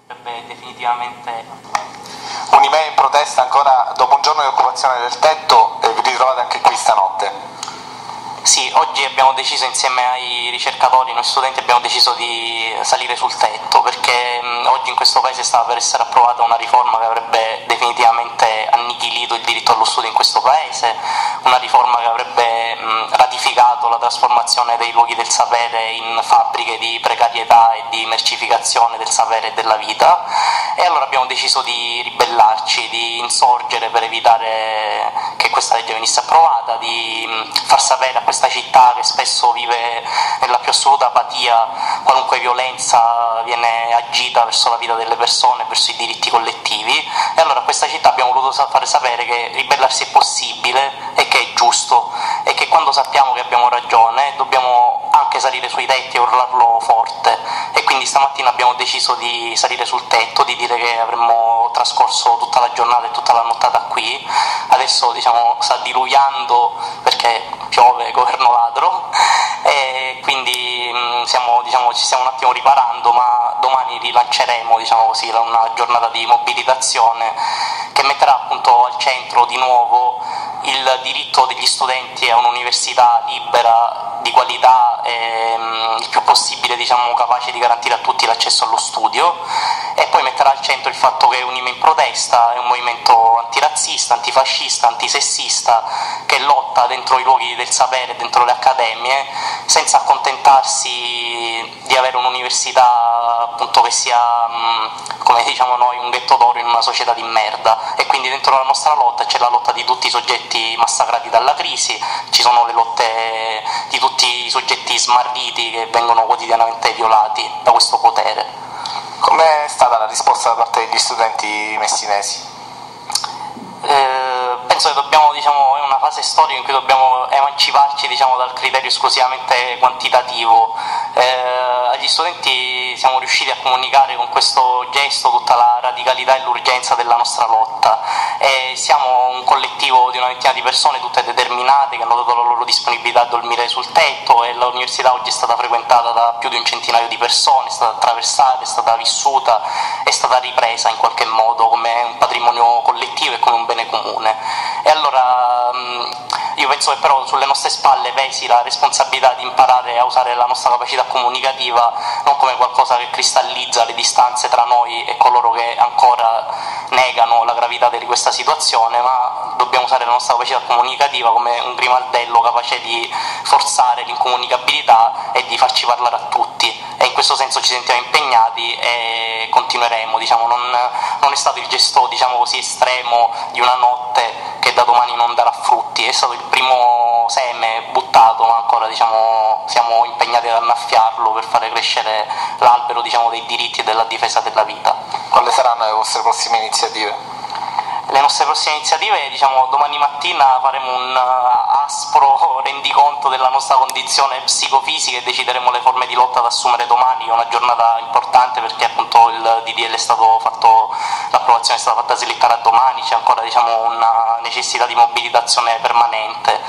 Definitivamente Unimè in protesta ancora dopo un giorno di occupazione del tetto e vi ritrovate anche qui stanotte. sì, oggi abbiamo deciso insieme ai ricercatori, noi studenti abbiamo deciso di salire sul tetto perché oggi in questo paese stava per essere approvata una riforma che avrebbe definitivamente annichilito il diritto allo studio in questo paese, una riforma che avrebbe ratificato la trasformazione dei luoghi del sapere in fabbriche di precarietà e di mercificazione del sapere e della vita, e allora abbiamo deciso di ribellarci, di insorgere per evitare che questa legge venisse approvata, di far sapere a questa città che spesso vive nella più assoluta apatia qualunque violenza viene agita verso la vita delle persone, verso i diritti collettivi, e allora a questa città abbiamo voluto fare sapere che ribellarsi è possibile e che è giusto, e che quando sappiamo che abbiamo ragione dobbiamo anche salire sui tetti e urlarlo forte, e quindi stamattina abbiamo deciso di salire sul tetto, di dire che avremmo trascorso tutta la giornata e tutta la nottata qui. Adesso sta diluviando perché piove, governo ladro, e quindi ci stiamo un attimo riparando, ma domani rilanceremo una giornata di mobilitazione che metterà appunto al centro di nuovo il diritto degli studenti a un'università libera, di qualità e il più possibile capace di garantire a tutti l'accesso allo studio, e poi metterà al centro il fatto che Unimè in protesta è un movimento antirazzista, antifascista, antisessista, che lotta dentro i luoghi del sapere, dentro le accademie, senza accontentarsi di avere un'università appunto che sia, come diciamo noi, un ghetto d'oro in una società di merda. E quindi dentro la nostra lotta c'è la lotta di tutti i soggetti massacrati dalla crisi, ci sono le lotte di tutti i soggetti smarriti che vengono quotidianamente violati da questo potere. Com'è stata la risposta da parte degli studenti messinesi? Penso che dobbiamo, è una fase storica in cui dobbiamo emanciparci dal criterio esclusivamente quantitativo. Agli studenti siamo riusciti a comunicare con questo gesto tutta la radicalità e l'urgenza della nostra lotta, e siamo un collettivo di una ventina di persone tutte determinate che hanno dato la loro disponibilità a dormire sul tetto, e l'università oggi è stata frequentata da più di un centinaio di persone, è stata attraversata, è stata vissuta, è stata ripresa in qualche modo come un patrimonio collettivo e come un bene comune. E allora io penso che però sulle nostre spalle pesi la responsabilità di imparare a usare la nostra capacità comunicativa non come qualcosa che cristallizza le distanze tra noi e coloro che ancora negano la gravità di questa situazione, ma dobbiamo usare la nostra capacità comunicativa come un grimaldello capace di forzare l'incomunicabilità e di farci parlare a tutti, e in questo senso ci sentiamo impegnati e continueremo. Non è stato il gesto così estremo di una notte che da domani non darà frutti, è stato il primo seme buttato, ma ancora siamo impegnati ad annaffiarlo per fare crescere l'albero dei diritti e della difesa della vita. Quali saranno le vostre prossime iniziative? Le nostre prossime iniziative, domani mattina faremo un aspro rendiconto della nostra condizione psicofisica e decideremo le forme di lotta da assumere domani, che è una giornata importante perché appunto il DDL è stato fatto, l'approvazione è stata fatta slittare a domani, c'è ancora una necessità di mobilitazione permanente,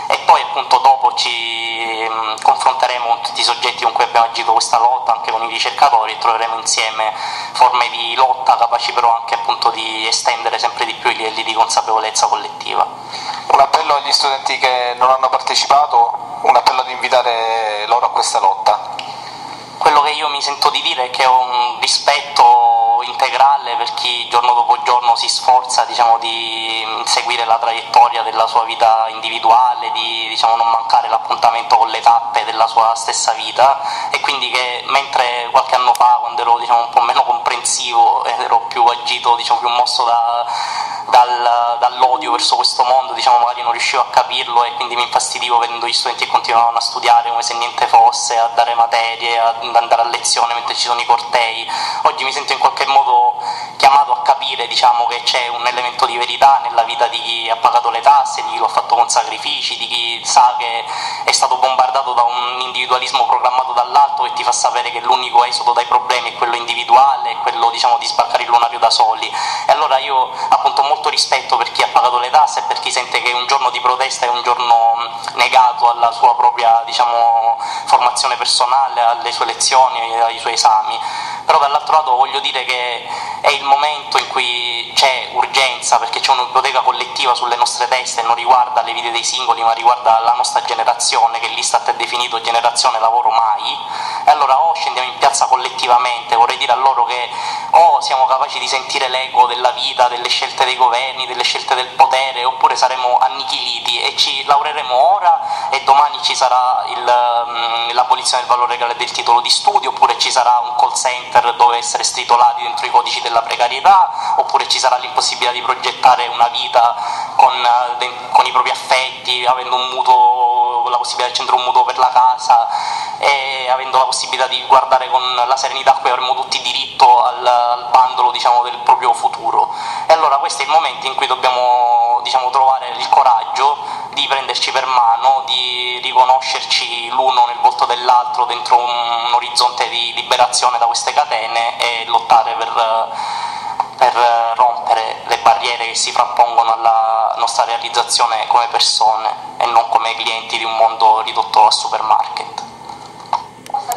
e poi appunto dopo ci confronteremo con tutti i soggetti con cui abbiamo agito questa lotta, anche con i ricercatori, e troveremo insieme forme di lotta capaci però anche appunto di estendere sempre di più i livelli di consapevolezza collettiva. Un appello agli studenti che non hanno partecipato, un appello ad invitare loro a questa lotta. Quello che io mi sento di dire è che ho un rispetto integrale per chi giorno dopo giorno si sforza di seguire la traiettoria della sua vita individuale, di non mancare l'appuntamento con le tappe della sua stessa vita, e quindi che mentre qualche anno fa, quando ero un po' meno comprensivo ed ero più agito, più mosso dall'odio verso questo mondo, magari non riuscivo a capirlo e quindi mi infastidivo vedendo gli studenti che continuavano a studiare come se niente fosse, a dare materie, ad andare a lezione mentre ci sono i cortei. Oggi mi sento in qualche modo chiamato a capire che c'è un elemento di verità nella vita di chi ha pagato le tasse, di chi lo ha fatto con sacrifici, di chi sa che è stato bombardato da un individualismo programmato dall'alto che ti fa sapere che l'unico esodo dai problemi è quello individuale, è quello di sbarcare il lunario da soli. E allora io appunto molto rispetto per chi ha pagato le tasse e per chi sente che un giorno di protesta è un giorno negato alla sua propria formazione personale, alle sue lezioni, ai suoi esami, però dall'altro lato voglio voglio dire che è il momento in cui c'è urgenza, perché c'è un'ipoteca collettiva sulle nostre teste e non riguarda le vite dei singoli, ma riguarda la nostra generazione, che l'Istat ha definito generazione lavoro mai. E allora o scendiamo in piazza collettivamente, vorrei dire a loro che o siamo capaci di sentire l'eco della vita, delle scelte dei governi, delle scelte del potere, oppure saremo annichiliti e ci laureremo ora e domani ci sarà l'abolizione del valore legale del titolo di studio, oppure ci sarà un call center dove essere stritolati dentro i codici della precarietà, oppure ci sarà l'impossibilità di progettare una vita con i propri affetti, avendo un mutuo, la possibilità di accendere un mutuo per la casa e avendo la possibilità di guardare con la serenità a cui avremo tutti diritto al bandolo, diciamo, del proprio futuro. E allora questo è il momento in cui dobbiamo, diciamo, trovare il coraggio di prenderci per mano, di riconoscerci l'uno nel volto dell'altro dentro un orizzonte di liberazione da queste catene e lottare per rompere le barriere che si frappongono alla nostra realizzazione come persone e non come clienti di un mondo ridotto a supermarket.